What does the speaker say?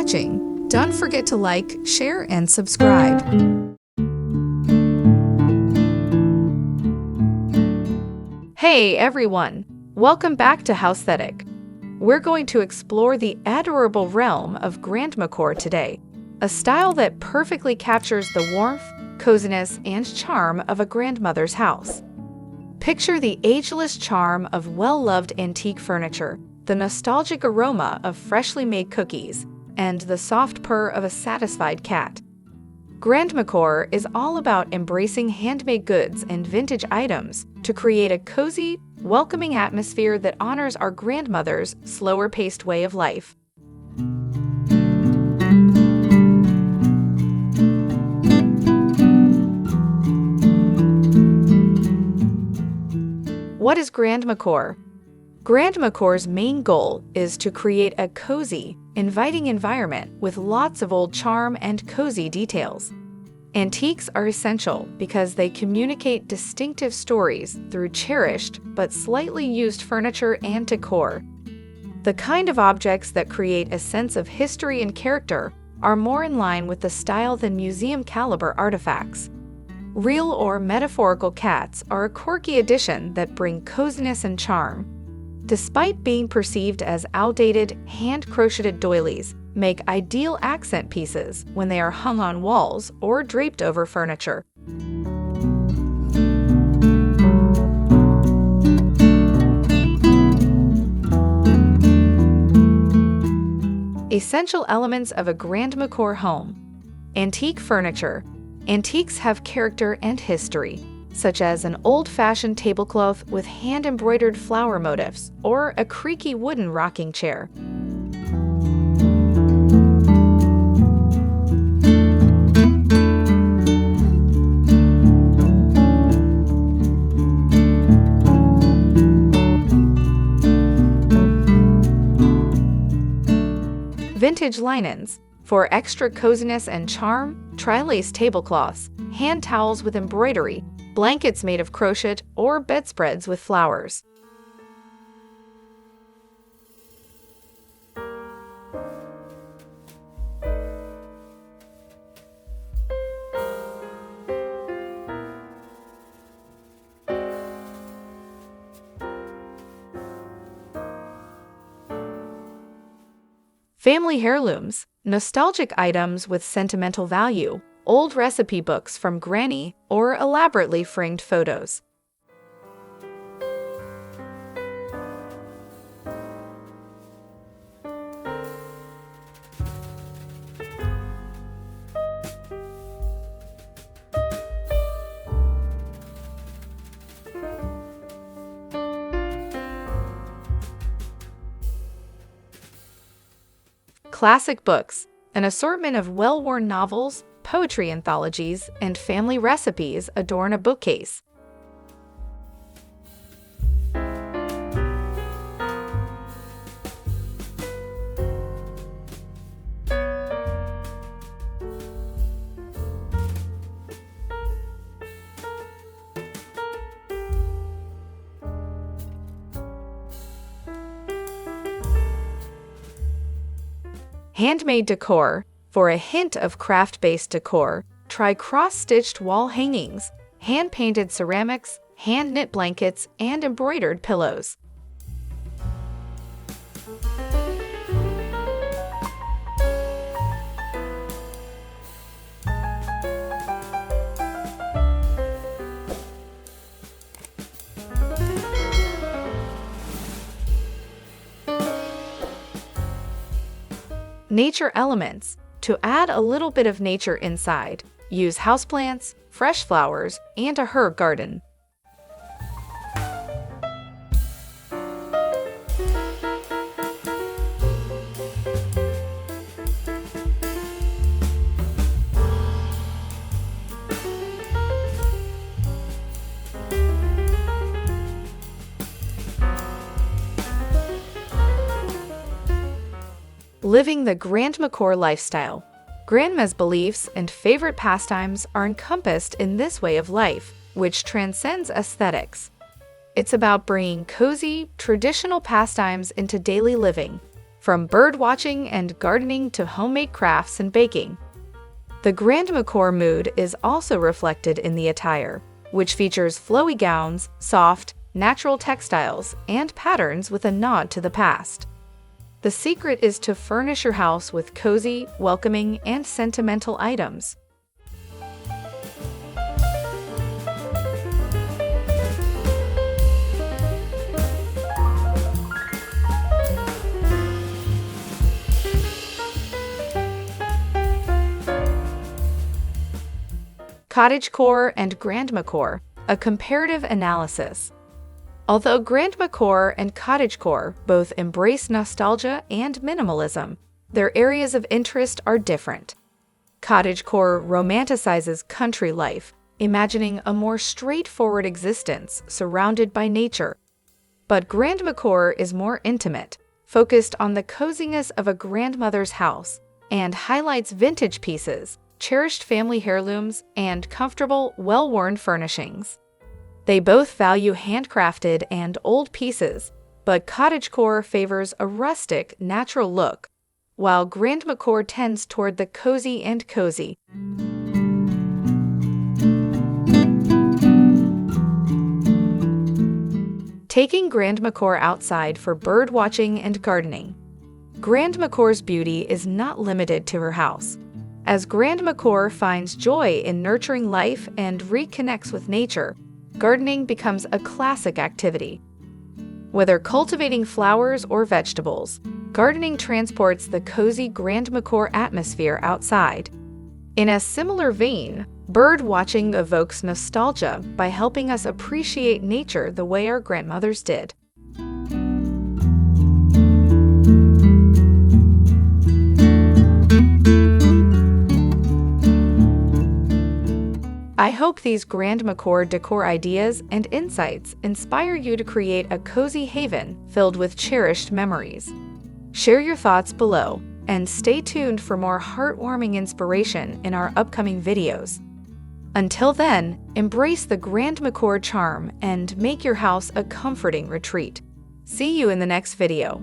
watching. Don't forget to like, share, and subscribe. Hey everyone! Welcome back to Housethetic. We're going to explore the adorable realm of GrandmaCore today, a style that perfectly captures the warmth, coziness, and charm of a grandmother's house. Picture the ageless charm of well-loved antique furniture, the nostalgic aroma of freshly made cookies, and the soft purr of a satisfied cat. GrandmaCore is all about embracing handmade goods and vintage items to create a cozy, welcoming atmosphere that honors our grandmother's slower-paced way of life. What is GrandmaCore? GrandmaCore's main goal is to create a cozy, inviting environment with lots of old charm and cozy details. Antiques are essential because they communicate distinctive stories through cherished but slightly used furniture and decor. The kind of objects that create a sense of history and character are more in line with the style than museum-caliber artifacts. Real or metaphorical cats are a quirky addition that bring coziness and charm. Despite being perceived as outdated, hand-crocheted doilies make ideal accent pieces when they are hung on walls or draped over furniture. Essential elements of a GrandmaCore home. Antique furniture. Antiques have character and history, such as an old-fashioned tablecloth with hand-embroidered flower motifs or a creaky wooden rocking chair. Vintage linens. For extra coziness and charm, try lace tablecloths, hand towels with embroidery, blankets made of crochet, or bedspreads with flowers. Family heirlooms, nostalgic items with sentimental value, old recipe books from Granny, or elaborately framed photos. Classic books, an assortment of well-worn novels, poetry anthologies, and family recipes adorn a bookcase. Handmade decor. For a hint of craft-based decor, try cross-stitched wall hangings, hand-painted ceramics, hand-knit blankets, and embroidered pillows. Nature elements. To add a little bit of nature inside, use houseplants, fresh flowers, and a herb garden. Living the GrandmaCore lifestyle. Grandma's beliefs and favorite pastimes are encompassed in this way of life, which transcends aesthetics. It's about bringing cozy, traditional pastimes into daily living. from bird watching and gardening to homemade crafts and baking. The GrandmaCore mood is also reflected in the attire, which features flowy gowns, soft, natural textiles, and patterns with a nod to the past. The secret is to furnish your house with cozy, welcoming, and sentimental items. Cottagecore and GrandmaCore, a comparative analysis. Although GrandmaCore and cottagecore both embrace nostalgia and minimalism, their areas of interest are different. Cottagecore romanticizes country life, imagining a more straightforward existence surrounded by nature. But GrandmaCore is more intimate, focused on the coziness of a grandmother's house, and highlights vintage pieces, cherished family heirlooms, and comfortable, well-worn furnishings. They both value handcrafted and old pieces, but cottagecore favors a rustic, natural look, while GrandmaCore tends toward the cozy and cozy. Taking GrandmaCore outside for bird watching and gardening. GrandmaCore's beauty is not limited to her house. As GrandmaCore finds joy in nurturing life and reconnects with nature, gardening becomes a classic activity. Whether cultivating flowers or vegetables, gardening transports the cozy GrandmaCore atmosphere outside. In a similar vein, bird watching evokes nostalgia by helping us appreciate nature the way our grandmothers did. I hope these GrandmaCore decor ideas and insights inspire you to create a cozy haven filled with cherished memories. Share your thoughts below, and stay tuned for more heartwarming inspiration in our upcoming videos. Until then, embrace the GrandmaCore charm and make your house a comforting retreat. See you in the next video.